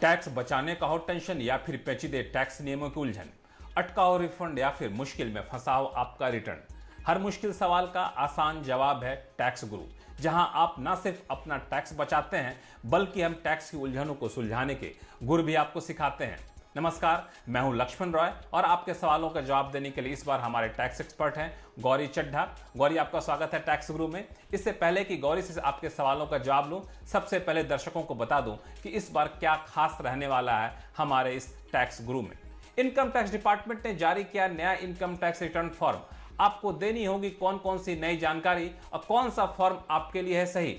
Tax बचाने का हो टेंशन या फिर पेचीदे टैक्स नियमों की उलझन, अटका हो रिफंड या फिर मुश्किल में फंसा हो आपका रिटर्न, हर मुश्किल सवाल का आसान जवाब है टैक्स गुरु, जहां आप न सिर्फ अपना टैक्स बचाते हैं बल्कि हम टैक्स की उलझनों को सुलझाने के गुर भी आपको सिखाते हैं। नमस्कार, मैं हूं लक्ष्मण रॉय और आपके सवालों का जवाब देने के लिए इस बार हमारे टैक्स एक्सपर्ट हैं गौरी चड्ढा। गौरी, आपका स्वागत है टैक्स गुरु में। इससे पहले कि गौरी से आपके सवालों का जवाब लूं, सबसे पहले दर्शकों को बता दूं कि इस बार क्या खास रहने वाला है हमारे इस टैक्स गुरु में। इनकम टैक्स डिपार्टमेंट ने जारी किया नया इनकम टैक्स रिटर्न फॉर्म। आपको देनी होगी कौन कौन सी नई जानकारी और कौन सा फॉर्म आपके लिए है सही।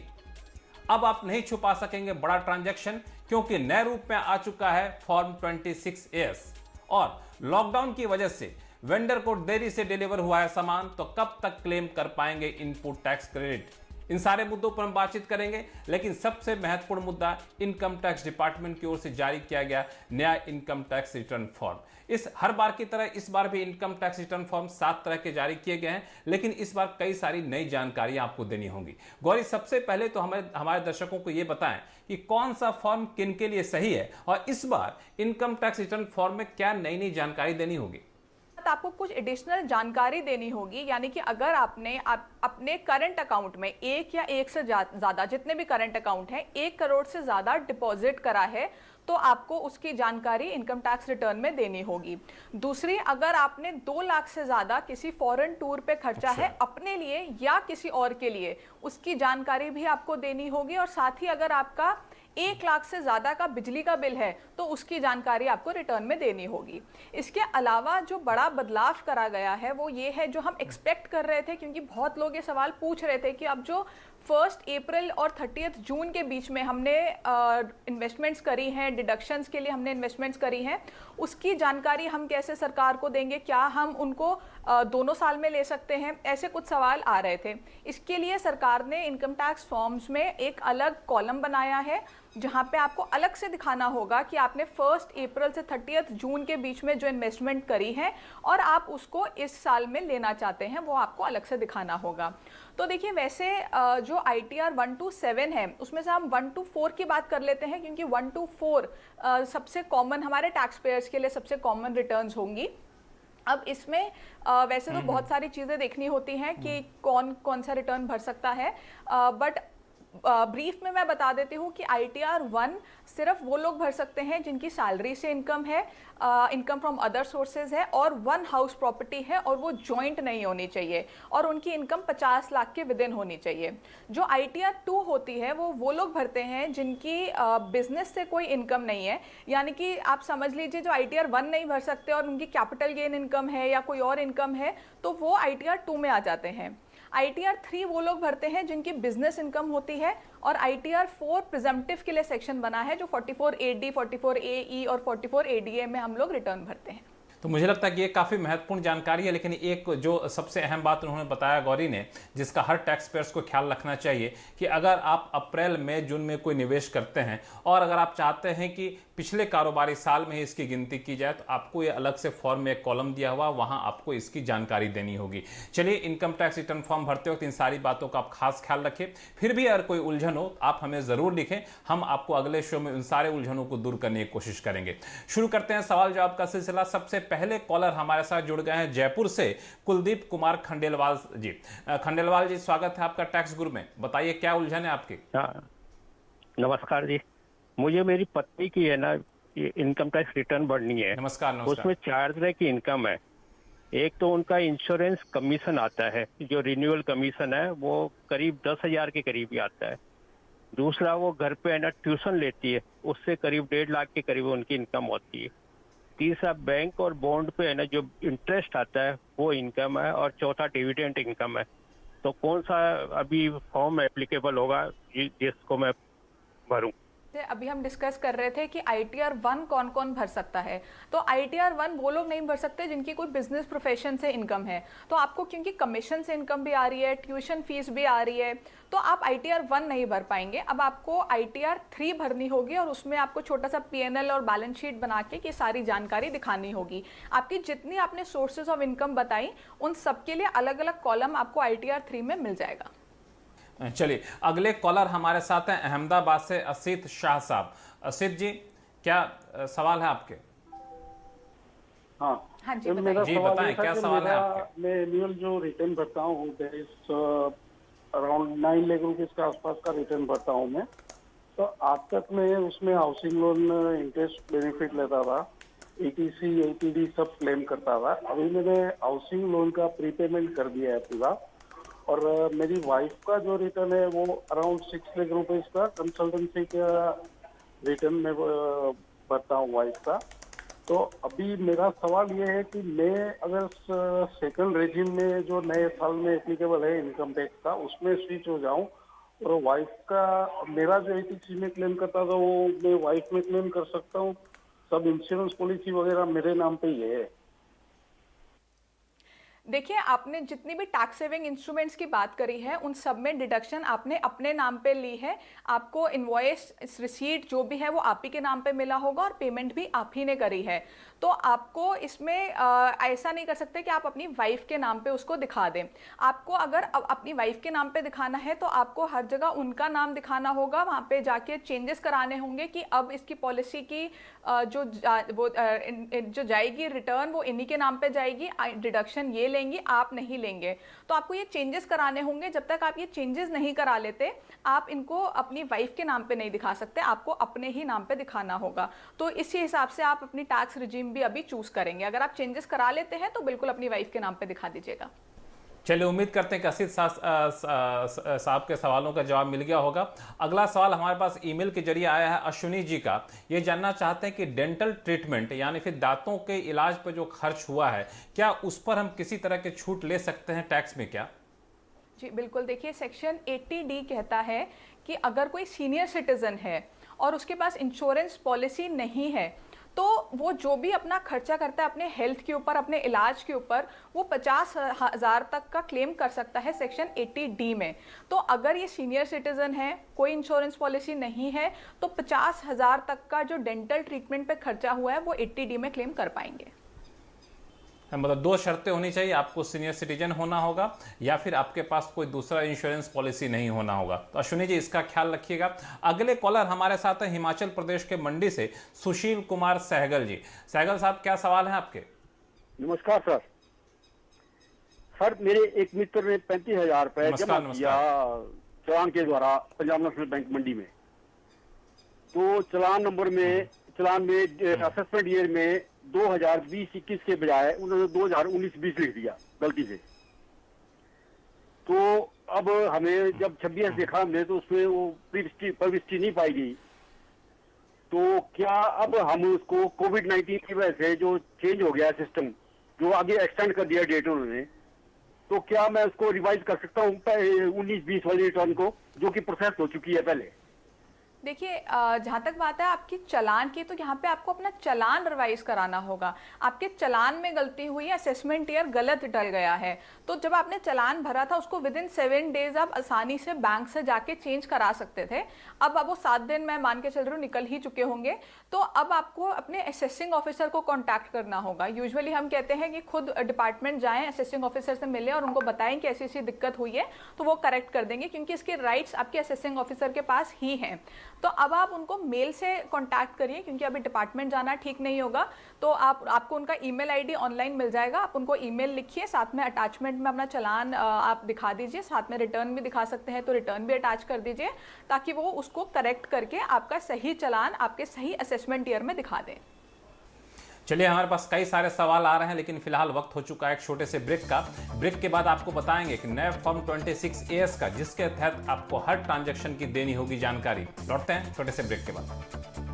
अब आप नहीं छुपा सकेंगे बड़ा ट्रांजैक्शन, क्योंकि नए रूप में आ चुका है फॉर्म 26AS। और लॉकडाउन की वजह से वेंडर को देरी से डिलीवर हुआ है सामान, तो कब तक क्लेम कर पाएंगे इनपुट टैक्स क्रेडिट। इन सारे मुद्दों पर हम बातचीत करेंगे, लेकिन सबसे महत्वपूर्ण मुद्दा इनकम टैक्स डिपार्टमेंट की ओर से जारी किया गया नया इनकम टैक्स रिटर्न फॉर्म। इस हर बार की तरह इस बार भी इनकम टैक्स रिटर्न फॉर्म 7 तरह के जारी किए गए हैं, लेकिन इस बार कई सारी नई जानकारियां आपको देनी होंगी। गौरी, सबसे पहले तो हमारे दर्शकों को यह बताएं कि कौन सा फॉर्म किन के लिए सही है और इस बार इनकम टैक्स रिटर्न फॉर्म में क्या नई नई जानकारी देनी होगी। आपको कुछ एडिशनल जानकारी देनी होगी, यानी कि अगर आपने अपने करंट अकाउंट में एक या एक से ज्यादा जितने भी करंट अकाउंट हैं 1 करोड़ से ज्यादा डिपॉजिट करा है तो आपको उसकी जानकारी इनकम टैक्स रिटर्न में देनी होगी। दूसरी, अगर आपने 2 लाख से ज्यादा किसी फॉरेन टूर पे खर्चा है अपने लिए या किसी और के लिए, उसकी जानकारी भी आपको देनी होगी। और साथ ही अगर आपका 1 लाख से ज्यादा का बिजली का बिल है तो उसकी जानकारी आपको रिटर्न में देनी होगी। इसके अलावा जो बड़ा बदलाव करा गया है वो ये है, जो हम एक्सपेक्ट कर रहे थे, क्योंकि बहुत लोग ये सवाल पूछ रहे थे कि अब जो 1 अप्रैल और 30 जून के बीच में हमने इन्वेस्टमेंट्स करी हैं, डिडक्शंस के लिए हमने इन्वेस्टमेंट्स करी हैं, उसकी जानकारी हम कैसे सरकार को देंगे, क्या हम उनको दोनों साल में ले सकते हैं, ऐसे कुछ सवाल आ रहे थे। इसके लिए सरकार ने इनकम टैक्स फॉर्म्स में एक अलग कॉलम बनाया है जहां पे आपको अलग से दिखाना होगा कि आपने 1 अप्रैल से 30 जून के बीच में जो इन्वेस्टमेंट करी है और आप उसको इस साल में लेना चाहते हैं, वो आपको अलग से दिखाना होगा। तो देखिए, वैसे जो ITR 1 to 7 है उसमें से हम 1 to 4 की बात कर लेते हैं, क्योंकि 1 to 4 सबसे कॉमन हमारे टैक्स पेयर्स के लिए सबसे कॉमन रिटर्न्स होंगी। अब इसमें वैसे तो बहुत सारी चीज़ें देखनी होती हैं कि कौन कौन सा रिटर्न भर सकता है, बट ब्रीफ में मैं बता देती हूँ कि ITR 1 सिर्फ वो लोग भर सकते हैं जिनकी सैलरी से इनकम है, इनकम फ्रॉम अदर सोर्सेज है और 1 हाउस प्रॉपर्टी है और वो जॉइंट नहीं होनी चाहिए और उनकी इनकम 50 लाख के विद इन होनी चाहिए। जो ITR 2 होती है वो लोग भरते हैं जिनकी बिजनेस से कोई इनकम नहीं है, यानी कि आप समझ लीजिए जो ITR 1 नहीं भर सकते और उनकी कैपिटल गेन इनकम है या कोई और इनकम है तो वो ITR 2 में आ जाते हैं। ITR 3 वो लोग भरते हैं जिनकी बिजनेस इनकम होती है और ITR 4 प्रिजम्पटिव के लिए सेक्शन बना है, जो 44AD, 44AE और 44ADA में हम लोग रिटर्न भरते हैं। तो मुझे लगता है कि ये काफ़ी महत्वपूर्ण जानकारी है, लेकिन एक जो सबसे अहम बात उन्होंने बताया गौरी ने, जिसका हर टैक्स पेयर्स को ख्याल रखना चाहिए कि अगर आप अप्रैल मई जून में कोई निवेश करते हैं और अगर आप चाहते हैं कि पिछले कारोबारी साल में ही इसकी गिनती की जाए, तो आपको ये अलग से फॉर्म में एक कॉलम दिया हुआ, वहाँ आपको इसकी जानकारी देनी होगी। चलिए, इनकम टैक्स रिटर्न फॉर्म भरते वक्त इन सारी बातों का आप खास ख्याल रखें। फिर भी अगर कोई उलझन हो आप हमें ज़रूर लिखें, हम आपको अगले शो में उन सारे उलझनों को दूर करने की कोशिश करेंगे। शुरू करते हैं सवाल जवाब का सिलसिला। सबसे पहले कॉलर हमारे साथ जुड़ गए हैं जयपुर से कुलदीप कुमार खंडेलवाल जी। खंडेलवाल जी, स्वागत है आपका टैक्स गुरु में। बताइए क्या उलझन है आपकी। नमस्कार जी, मुझे मेरी पत्नी की है ना इनकम टैक्स रिटर्न भरनी है। नमस्कार। उसमें 4 तरह की इनकम है। एक तो उनका इंश्योरेंस कमीशन आता है, जो रिन्यूअल कमीशन है वो करीब 10,000 के करीब ही आता है। दूसरा, वो घर पे है ना ट्यूशन लेती है, उससे करीब 1.5 लाख के करीब उनकी इनकम होती है। तीसरा, बैंक और बॉन्ड पे है ना जो इंटरेस्ट आता है वो इनकम है। और चौथा, डिविडेंड इनकम है। तो कौन सा अभी फॉर्म एप्लीकेबल होगा जिसको मैं भरूं? अभी हम डिस्कस कर रहे थे कि ITR 1 कौन कौन भर सकता है। तो ITR 1 वो लोग नहीं भर सकते जिनकी कोई बिजनेस प्रोफेशन से इनकम है। तो आपको क्योंकि कमीशन से इनकम भी आ रही है, ट्यूशन फीस भी आ रही है, तो आप ITR 1 नहीं भर पाएंगे। अब आपको ITR 3 भरनी होगी और उसमें आपको छोटा सा PNL और बैलेंस शीट बना के कि सारी जानकारी दिखानी होगी। आपकी जितनी आपने सोर्सेज ऑफ इनकम बताई उन सबके लिए अलग अलग कॉलम आपको ITR 3 में मिल जाएगा। चलिए, अगले कॉलर हमारे साथ हैं अहमदाबाद से असीत शाह साहब। असीत जी, क्या सवाल है आपके? हाँ हाँ जी, तो बताइए। मेरा जी, सवाल बताएं, ये था क्या कि सवाल है मेरा आपके? मैं एनुअल जो रिटर्न भरता हूँ that is around 9 lakh rupees के आसपास का रिटर्न भरता हूँ मैं। तो आज तक मैं उसमें हाउसिंग लोन इंटरेस्ट बेनिफिट लेता था, ETC ATD सब क्लेम करता था। अभी मैंने हाउसिंग लोन का प्रीपेमेंट कर दिया है पूरा। और मेरी वाइफ का जो रिटर्न है वो अराउंड 6 लाख रुपीज का कंसल्टेंसी का रिटर्न में भरता हूँ वाइफ का। तो अभी मेरा सवाल ये है कि मैं अगर सेकंड रेजिम में जो नए साल में एप्लीकेबल है इनकम टैक्स का उसमें स्विच हो जाऊं और वाइफ का मेरा जो ETC में क्लेम करता था वो मैं वाइफ में क्लेम कर सकता हूँ? सब इंश्योरेंस पॉलिसी वगैरह मेरे नाम पे ही है। देखिए, आपने जितनी भी टैक्स सेविंग इंस्ट्रूमेंट्स की बात करी है उन सब में डिडक्शन आपने अपने नाम पे ली है। आपको इनवॉइस रिसीट जो भी है वो आप ही के नाम पे मिला होगा और पेमेंट भी आप ही ने करी है। तो आपको इसमें ऐसा नहीं कर सकते कि आप अपनी वाइफ के नाम पे उसको दिखा दें। आपको अगर अपनी वाइफ के नाम पे दिखाना है तो आपको हर जगह उनका नाम दिखाना होगा, वहाँ पे जाके चेंजेस कराने होंगे कि अब इसकी पॉलिसी की जो जाएगी रिटर्न वो इन्हीं के नाम पे जाएगी, डिडक्शन ये लेंगी, आप नहीं लेंगे। तो आपको ये चेंजेस कराने होंगे। जब तक आप ये चेंजेस नहीं करा लेते आप इनको अपनी वाइफ के नाम पे नहीं दिखा सकते, आपको अपने ही नाम पे दिखाना होगा। तो इसी हिसाब से आप अपनी टैक्स रिजीम भी अभी चूज करेंगे। अगर आप चेंजेस करा लेते हैं तो बिल्कुल अपनी वाइफ के नाम पे दिखा दीजिएगा। चलिए, उम्मीद करते हैं कि असीत साहब के सवालों का जवाब मिल गया होगा। अगला सवाल हमारे पास ईमेल के जरिए आया है अश्विनी जी का। ये जानना चाहते हैं कि डेंटल ट्रीटमेंट यानी फिर दांतों के इलाज पर जो खर्च हुआ है क्या उस पर हम किसी तरह की छूट ले सकते हैं टैक्स में क्या? जी बिल्कुल। देखिए, सेक्शन 80D कहता है कि अगर कोई सीनियर सिटीजन है और उसके पास इंश्योरेंस पॉलिसी नहीं है तो वो जो भी अपना खर्चा करता है अपने हेल्थ के ऊपर, अपने इलाज के ऊपर, वो 50,000 तक का क्लेम कर सकता है सेक्शन 80D में। तो अगर ये सीनियर सिटीजन है, कोई इंश्योरेंस पॉलिसी नहीं है, तो 50,000 तक का जो डेंटल ट्रीटमेंट पे खर्चा हुआ है वो 80D में क्लेम कर पाएंगे। मतलब दो शर्तें होनी चाहिए, आपको सीनियर सिटीजन होना होगा या फिर आपके पास कोई दूसरा इंश्योरेंस पॉलिसी नहीं होना होगा। तो अश्विनी जी इसका ख्याल रखिएगा। अगले कॉलर हमारे साथ हैं हिमाचल प्रदेश के मंडी से सुशील कुमार सहगल जी। सहगल साहब, क्या सवाल है आपके? नमस्कार सर। सर, मेरे एक मित्र ने 35,000 रुपए जमा किया चलान के द्वारा पंजाब नेशनल बैंक मंडी में। तो चलान में असेसमेंट ईयर में 2020-21 के बजाय उन्होंने 2019-20 लिख दिया गलती से। तो अब हमें जब 26 देखा हमने तो उसमें वो प्रविष्टि नहीं पाई गई। तो क्या अब हम उसको कोविड-19 की वजह से जो चेंज हो गया सिस्टम, जो आगे एक्सटेंड कर दिया डेट उन्होंने, तो क्या मैं उसको रिवाइज कर सकता हूँ 19-20 वाली रिटर्न को, जो कि प्रोसेस हो चुकी है पहले? देखिए, जहाँ तक बात है आपकी चालान की, तो यहाँ पे आपको अपना चालान रिवाइज कराना होगा। आपके चालान में गलती हुई है, असेसमेंट ईयर गलत डल गया है। तो जब आपने चालान भरा था उसको विदिन 7 डेज आप आसानी से बैंक से जाके चेंज करा सकते थे। अब वो 7 दिन मैं मान के चल रही हूँ निकल ही चुके होंगे। तो अब आपको अपने असेसिंग ऑफिसर को कॉन्टैक्ट करना होगा। यूजुअली हम कहते हैं कि खुद डिपार्टमेंट जाएं, असेसिंग ऑफिसर से मिलें और उनको बताएं कि ऐसी ऐसी दिक्कत हुई है, तो वो करेक्ट कर देंगे, क्योंकि इसके राइट्स आपके असेसिंग ऑफिसर के पास ही हैं। तो अब आप उनको मेल से कांटेक्ट करिए, क्योंकि अभी डिपार्टमेंट जाना ठीक नहीं होगा। तो आपको उनका ईमेल आईडी ऑनलाइन मिल जाएगा। आप उनको ईमेल लिखिए, साथ में अटैचमेंट में अपना चालान आप दिखा दीजिए, साथ में रिटर्न भी दिखा सकते हैं तो रिटर्न भी अटैच कर दीजिए, ताकि वो उसको करेक्ट करके आपका सही चालान आपके सही असेसमेंट ईयर में दिखा दें। चलिए, हमारे पास कई सारे सवाल आ रहे हैं, लेकिन फिलहाल वक्त हो चुका है एक छोटे से ब्रेक का। ब्रेक के बाद आपको बताएंगे कि नए फॉर्म 26AS का, जिसके तहत आपको हर ट्रांजैक्शन की देनी होगी जानकारी। लौटते हैं छोटे से ब्रेक के बाद।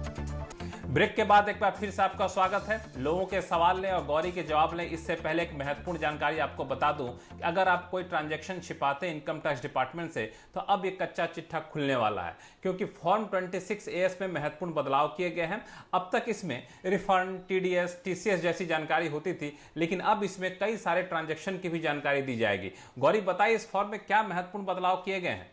ब्रेक के बाद एक बार फिर से आपका स्वागत है। लोगों के सवाल लें और गौरी के जवाब लें। इससे पहले एक महत्वपूर्ण जानकारी आपको बता दूं कि अगर आप कोई ट्रांजैक्शन छिपाते हैं इनकम टैक्स डिपार्टमेंट से, तो अब ये कच्चा चिट्ठा खुलने वाला है, क्योंकि फॉर्म 26AS में महत्वपूर्ण बदलाव किए गए हैं। अब तक इसमें रिफंड, TDS, TCS जैसी जानकारी होती थी, लेकिन अब इसमें कई सारे ट्रांजैक्शन की भी जानकारी दी जाएगी। गौरी, बताइए इस फॉर्म में क्या महत्वपूर्ण बदलाव किए गए हैं?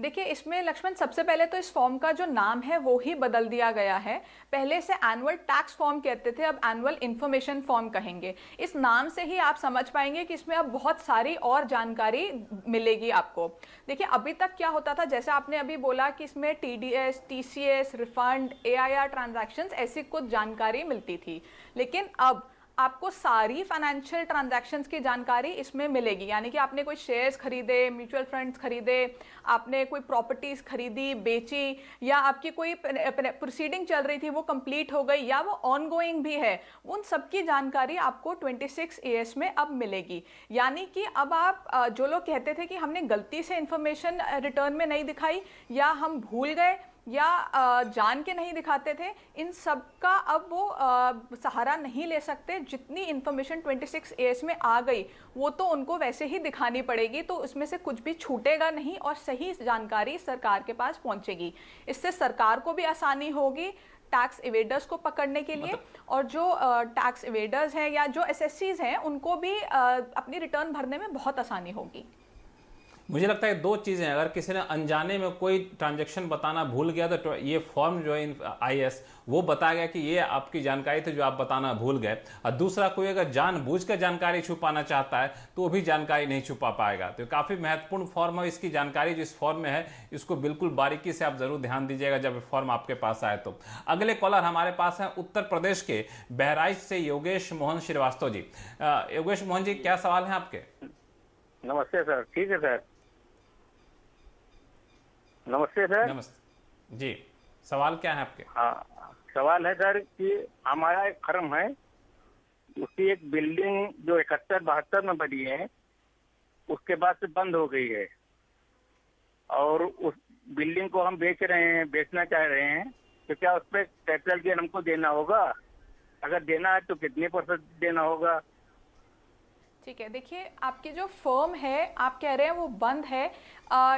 देखिए इसमें लक्ष्मण सबसे पहले तो इस फॉर्म का जो नाम है वो ही बदल दिया गया है। पहले से एनुअल टैक्स फॉर्म कहते थे, अब एनुअल इंफॉर्मेशन फॉर्म कहेंगे। इस नाम से ही आप समझ पाएंगे कि इसमें अब बहुत सारी और जानकारी मिलेगी आपको। देखिए अभी तक क्या होता था, जैसे आपने अभी बोला कि इसमें TDS, TCS, refund, AIR transactions ऐसी कुछ जानकारी मिलती थी, लेकिन अब आपको सारी फाइनेंशियल ट्रांजैक्शंस की जानकारी इसमें मिलेगी। यानी कि आपने कोई शेयर्स खरीदे, म्यूचुअल फंड्स खरीदे, आपने कोई प्रॉपर्टीज खरीदी, बेची, या आपकी कोई प्रोसीडिंग चल रही थी वो कंप्लीट हो गई या वो ऑनगोइंग भी है, उन सब की जानकारी आपको 26 AS में अब मिलेगी। यानी कि अब आप जो लोग कहते थे कि हमने गलती से इंफॉर्मेशन रिटर्न में नहीं दिखाई या हम भूल गए या जान के नहीं दिखाते थे, इन सब का अब वो सहारा नहीं ले सकते। जितनी इंफॉर्मेशन 26 AS में आ गई वो तो उनको वैसे ही दिखानी पड़ेगी, तो उसमें से कुछ भी छूटेगा नहीं और सही जानकारी सरकार के पास पहुंचेगी। इससे सरकार को भी आसानी होगी टैक्स इवेडर्स को पकड़ने के लिए, और जो टैक्स इवेडर्स हैं या जो एसएससीज हैं उनको भी अपनी रिटर्न भरने में बहुत आसानी होगी। मुझे लगता है दो चीज़ें, अगर किसी ने अनजाने में कोई ट्रांजैक्शन बताना भूल गया तो ये फॉर्म जो है IS वो बताएगा कि ये आपकी जानकारी थी जो आप बताना भूल गए। और दूसरा, कोई अगर जानबूझकर जानकारी छुपाना चाहता है तो वो भी जानकारी नहीं छुपा पाएगा। तो काफ़ी महत्वपूर्ण फॉर्म है। इसकी जानकारी जो इस फॉर्म में है इसको बिल्कुल बारीकी से आप जरूर ध्यान दीजिएगा जब फॉर्म आपके पास आए तो। अगले कॉलर हमारे पास हैं उत्तर प्रदेश के बहराइच से योगेश मोहन श्रीवास्तव जी। योगेश मोहन जी, क्या सवाल है आपके? नमस्ते सर। ठीक है सर, नमस्ते सर। नमस्ते जी, सवाल क्या है आपके? हाँ, सवाल है सर कि हमारा एक फर्म है, उसकी एक बिल्डिंग जो 71-72 में बनी है उसके बाद से बंद हो गई है, और उस बिल्डिंग को हम बेचना चाह रहे हैं, तो क्या उस पर कैपिटल गेन हमको देना होगा? अगर देना है तो कितने % देना होगा? ठीक है, देखिए आपकी जो फर्म है आप कह रहे हैं वो बंद है,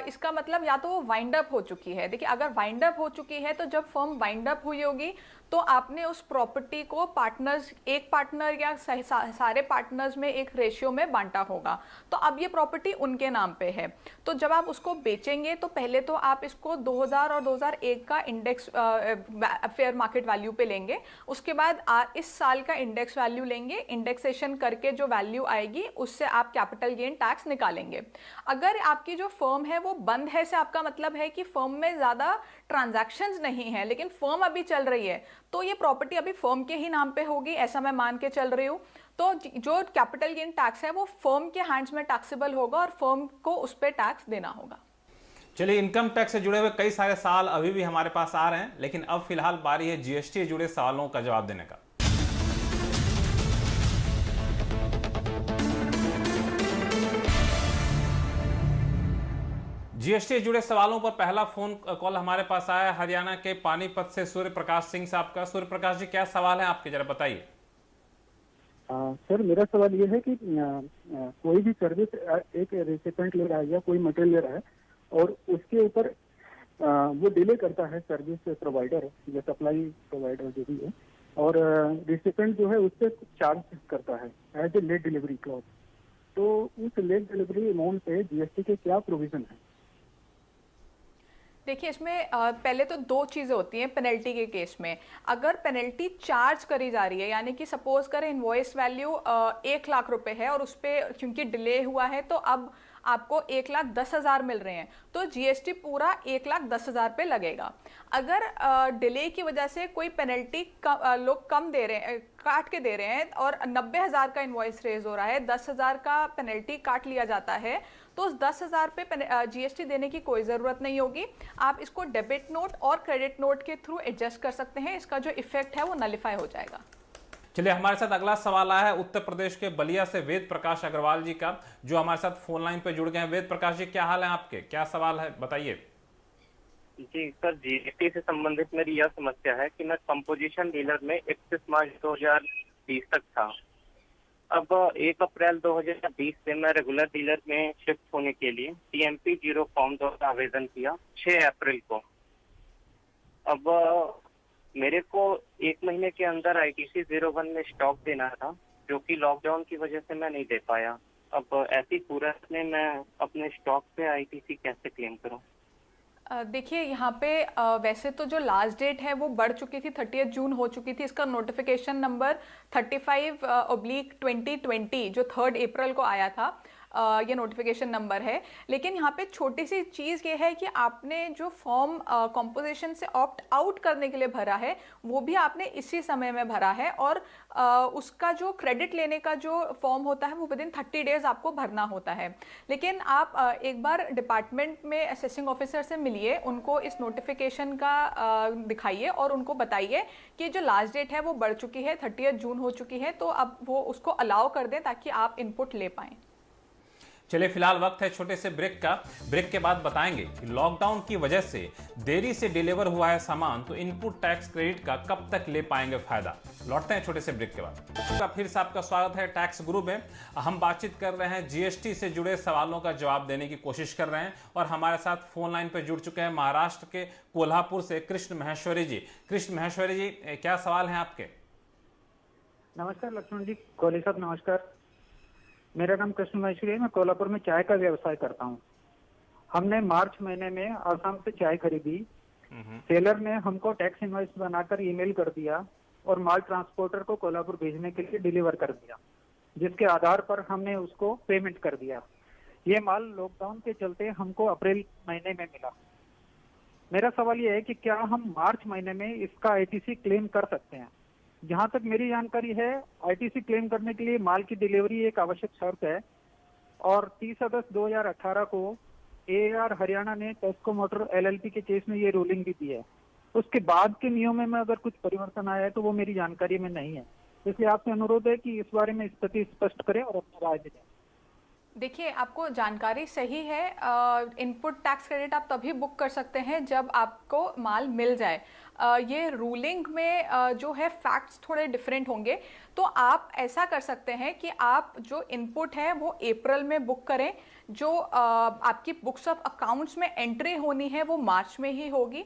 इसका मतलब या तो वो वाइंड अप हो चुकी है। देखिए अगर वाइंड अप हो चुकी है तो जब फर्म वाइंड अप हुई होगी तो आपने उस प्रॉपर्टी को पार्टनर्स, एक पार्टनर या सारे पार्टनर्स में एक रेशियो में बांटा होगा, तो अब ये प्रॉपर्टी उनके नाम पे है। तो जब आप उसको बेचेंगे तो पहले तो आप इसको 2000 और 2001 का इंडेक्स फेयर मार्केट वैल्यू पे लेंगे, उसके बाद इस साल का इंडेक्स वैल्यू लेंगे, इंडेक्सेशन करके जो वैल्यू आएगी उससे आप कैपिटल गेन टैक्स निकालेंगे। अगर आपकी जो फर्म है वो बंद है से आपका मतलब है कि फर्म में ज्यादा ट्रांजैक्शंस नहीं है लेकिन फर्म अभी चल रही है, तो ये प्रॉपर्टी अभी फर्म के ही नाम पे होगी, ऐसा मैं मान के चल रही हूँ। तो जो कैपिटल गेन टैक्स है वो फर्म के हैंड्स में टैक्सेबल होगा और फर्म को उस पर टैक्स देना होगा। चलिए, इनकम टैक्स से जुड़े हुए कई सारे सवाल अभी भी हमारे पास आ रहे हैं, लेकिन अब फिलहाल बारी है GST से जुड़े सवालों का जवाब देने का। GST से जुड़े सवालों पर पहला फोन कॉल हमारे पास आया हरियाणा के पानीपत से सूर्य प्रकाश सिंह साहब का। सूर्य प्रकाश जी, क्या सवाल है आपके, जरा बताइए। सर मेरा सवाल ये है कि कोई भी सर्विस एक रेसिपेंट ले रहा है या कोई मटेरियल ले रहा है और उसके ऊपर वो डिले करता है सर्विस प्रोवाइडर या सप्लाई प्रोवाइडर जो भी है, और रेसिपेंट जो है उससे चार्ज करता है as a late delivery clause, तो उस लेट डिलीवरी अमाउंट पे GST के क्या प्रोविजन है? देखिए इसमें पहले तो दो चीज़ें होती हैं पेनल्टी के केस में। अगर पेनल्टी चार्ज करी जा रही है, यानी कि सपोज करें इनवॉइस वैल्यू 1 लाख रुपए है और उस पर क्योंकि डिले हुआ है तो अब आपको 1,10,000 मिल रहे हैं, तो GST पूरा 1,10,000 पे लगेगा। अगर डिले की वजह से कोई पेनल्टी लोग कम दे रहे हैं, काट के दे रहे हैं, और 90,000 का इनवॉइस रेज हो रहा है, 10,000 का पेनल्टी काट लिया जाता है, तो उस 10,000 पे GST देने की कोई ज़रूरत नहीं होगी। आप इसको डेबिट नोट और क्रेडिट नोट के थ्रू एडजस्ट कर सकते हैं, इसका जो इफेक्ट है वो नलिफाई हो जाएगा। चलिए, हमारे साथ अगला सवाल आया है उत्तर प्रदेश के बलिया से वेद प्रकाश अग्रवाल जी का, जो हमारे साथ फोन लाइन पे जुड़ गए हैं। वेद प्रकाश जी, क्या हाल है आपके, क्या सवाल है, बताइए। जी सर, GST से संबंधित मेरी यह समस्या है कि मैं कंपोजिशन डीलर में 31 मार्च 2020 तक था। अब 1 अप्रैल 2020 से मैं रेगुलर डीलर में शिफ्ट होने के लिए TMP 0 फॉर्म द्वारा आवेदन किया 6 अप्रैल को। अब मेरे को 1 महीने के अंदर ITC 01 में स्टॉक देना था, जो कि लॉकडाउन की वजह से मैं नहीं दे पाया। अब ऐसी सूरत में मैं अपने स्टॉक पे ITC कैसे क्लेम करूं? देखिए यहाँ पे वैसे तो जो लास्ट डेट है वो बढ़ चुकी थी, 30 जून हो चुकी थी। इसका नोटिफिकेशन नंबर 35/2020 जो 3 अप्रैल को आया था, ये नोटिफिकेशन नंबर है। लेकिन यहाँ पे छोटी सी चीज़ ये है कि आपने जो फॉर्म कॉम्पोजिशन से ऑप्ट आउट करने के लिए भरा है वो भी आपने इसी समय में भरा है, और उसका जो क्रेडिट लेने का जो फॉर्म होता है वो विदिन 30 डेज आपको भरना होता है। लेकिन आप एक बार डिपार्टमेंट में असेसिंग ऑफिसर से मिलिए, उनको इस नोटिफिकेशन का दिखाइए और उनको बताइए कि जो लास्ट डेट है वो बढ़ चुकी है, 30 जून हो चुकी है, तो अब वो उसको अलाउ कर दें ताकि आप इनपुट ले पाएँ। चलिए फिलहाल वक्त है छोटे से ब्रेक का। ब्रेक के बाद बताएंगे कि लॉकडाउन की वजह से देरी से डिलीवर हुआ है सामान, तो इनपुट टैक्स क्रेडिट का कब तक ले पाएंगे फायदा। लौटते हैं छोटे से ब्रेक के बाद। फिर से आपका स्वागत है टैक्स गुरु में। हम बातचीत कर रहे हैं जीएसटी से जुड़े सवालों का जवाब देने की कोशिश कर रहे हैं, और हमारे साथ फोन लाइन पर जुड़ चुके हैं महाराष्ट्र के कोल्हापुर से कृष्ण महेश्वरी जी। कृष्ण महेश्वरी जी, क्या सवाल है आपके? नमस्कार लक्ष्मण जी, कोहली साहब नमस्कार। मेरा नाम कृष्ण महेश्वरी है, मैं कोल्हापुर में चाय का व्यवसाय करता हूँ। हमने मार्च महीने में आसाम से चाय खरीदी। सेलर ने हमको टैक्स इनवॉइस बनाकर ईमेल कर दिया और माल ट्रांसपोर्टर को कोल्हापुर भेजने के लिए डिलीवर कर दिया, जिसके आधार पर हमने उसको पेमेंट कर दिया। ये माल लॉकडाउन के चलते हमको अप्रैल महीने में मिला। मेरा सवाल ये है कि क्या हम मार्च महीने में इसका आईटीसी क्लेम कर सकते हैं? जहां तक मेरी जानकारी है, आईटीसी क्लेम करने के लिए माल की डिलीवरी एक आवश्यक शर्त है, और 30 अगस्त 2018 को एआर हरियाणा ने टेस्को मोटर एलएलपी के केस में ये रूलिंग भी दी है। उसके बाद के नियमों में अगर कुछ परिवर्तन आया है तो वो मेरी जानकारी में नहीं है, इसलिए आपसे अनुरोध है कि इस बारे में स्थिति स्पष्ट करें और अपनी राय दें। देखिए, आपको जानकारी सही है। इनपुट टैक्स क्रेडिट आप तभी बुक कर सकते हैं जब आपको माल मिल जाए। ये रूलिंग में जो है फैक्ट्स थोड़े डिफरेंट होंगे, तो आप ऐसा कर सकते हैं कि आप जो इनपुट है वो अप्रैल में बुक करें, जो आपकी बुक्स ऑफ अकाउंट्स में एंट्री होनी है वो मार्च में ही होगी।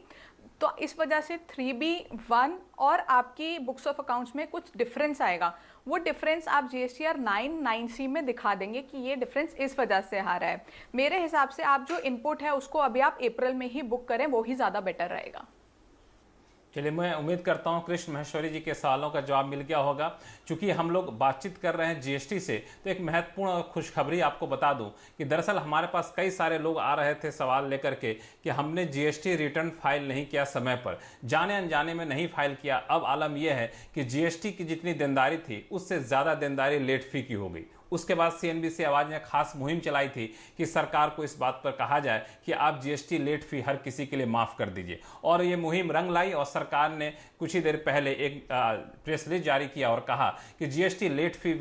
तो इस वजह से 3B1 और आपकी बुक्स ऑफ अकाउंट्स में कुछ डिफरेंस आएगा। वो डिफरेंस आप GSTR 9(9)C में दिखा देंगे कि ये डिफरेंस इस वजह से आ रहा है। मेरे हिसाब से आप जो इनपुट है उसको अभी आप अप्रैल में ही बुक करें, वो ही ज़्यादा बेटर रहेगा। चलिए, मैं उम्मीद करता हूं कृष्ण महेश्वरी जी के सवालों का जवाब मिल गया होगा। चूंकि हम लोग बातचीत कर रहे हैं जीएसटी से, तो एक महत्वपूर्ण खुशखबरी आपको बता दूं कि दरअसल हमारे पास कई सारे लोग आ रहे थे सवाल लेकर के कि हमने जीएसटी रिटर्न फाइल नहीं किया समय पर, जाने अनजाने में नहीं फाइल किया। अब आलम यह है कि जीएसटी की जितनी देनदारी थी उससे ज़्यादा देनदारी लेट फी की हो गई। उसके बाद CNBC आवाज़ ने खास मुहिम चलाई थी कि सरकार को इस बात पर कहा जाए कि आप जीएसटी लेट फी हर किसी के लिए माफ़ कर दीजिए, और ये मुहिम रंग लाई और सरकार ने कुछ ही देर पहले एक प्रेस रिलीज जारी किया और कहा कि जीएसटी लेट फी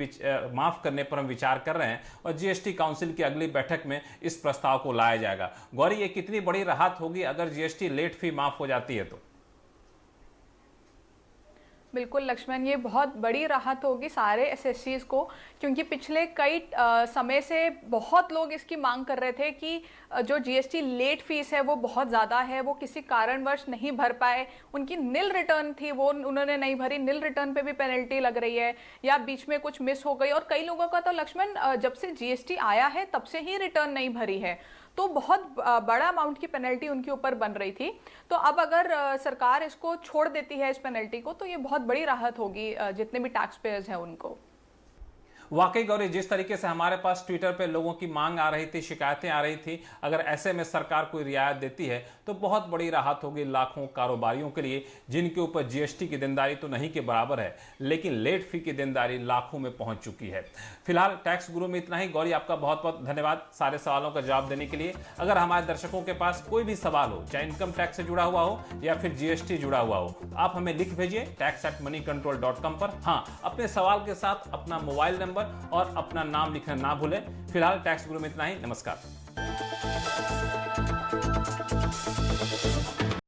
माफ़ करने पर हम विचार कर रहे हैं और जीएसटी काउंसिल की अगली बैठक में इस प्रस्ताव को लाया जाएगा। गौरी, ये कितनी बड़ी राहत होगी अगर जीएसटी लेट फी माफ़ हो जाती है तो? बिल्कुल लक्ष्मण, ये बहुत बड़ी राहत होगी सारे एसएससीज को, क्योंकि पिछले कई समय से बहुत लोग इसकी मांग कर रहे थे कि जो जीएसटी लेट फीस है वो बहुत ज़्यादा है, वो किसी कारणवश नहीं भर पाए, उनकी निल रिटर्न थी वो उन्होंने नहीं भरी, निल रिटर्न पे भी पेनल्टी लग रही है, या बीच में कुछ मिस हो गई। और कई लोगों का तो लक्ष्मण जब से जीएसटी आया है तब से ही रिटर्न नहीं भरी है, तो बहुत बड़ा अमाउंट की पेनल्टी उनके ऊपर बन रही थी। तो अब अगर सरकार इसको छोड़ देती है इस पेनल्टी को, तो ये बहुत बड़ी राहत होगी जितने भी टैक्स पेयर्स हैं उनको। वाकई गौरी, जिस तरीके से हमारे पास ट्विटर पे लोगों की मांग आ रही थी, शिकायतें आ रही थी, अगर ऐसे में सरकार कोई रियायत देती है तो बहुत बड़ी राहत होगी लाखों कारोबारियों के लिए, जिनके ऊपर जीएसटी की देनदारी तो नहीं के बराबर है, लेकिन लेट फी की देनदारी लाखों में पहुंच चुकी है। फिलहाल टैक्स गुरु में इतना ही। गौरी, आपका बहुत बहुत धन्यवाद सारे सवालों का जवाब देने के लिए। अगर हमारे दर्शकों के पास कोई भी सवाल हो, चाहे इनकम टैक्स से जुड़ा हुआ हो या फिर जीएसटी जुड़ा हुआ हो, आप हमें लिख भेजिए tax@moneycontrol.com पर। हाँ, अपने सवाल के साथ अपना मोबाइल नंबर और अपना नाम लिखना ना भूलें। फिलहाल टैक्स गुरु में इतना ही। नमस्कार।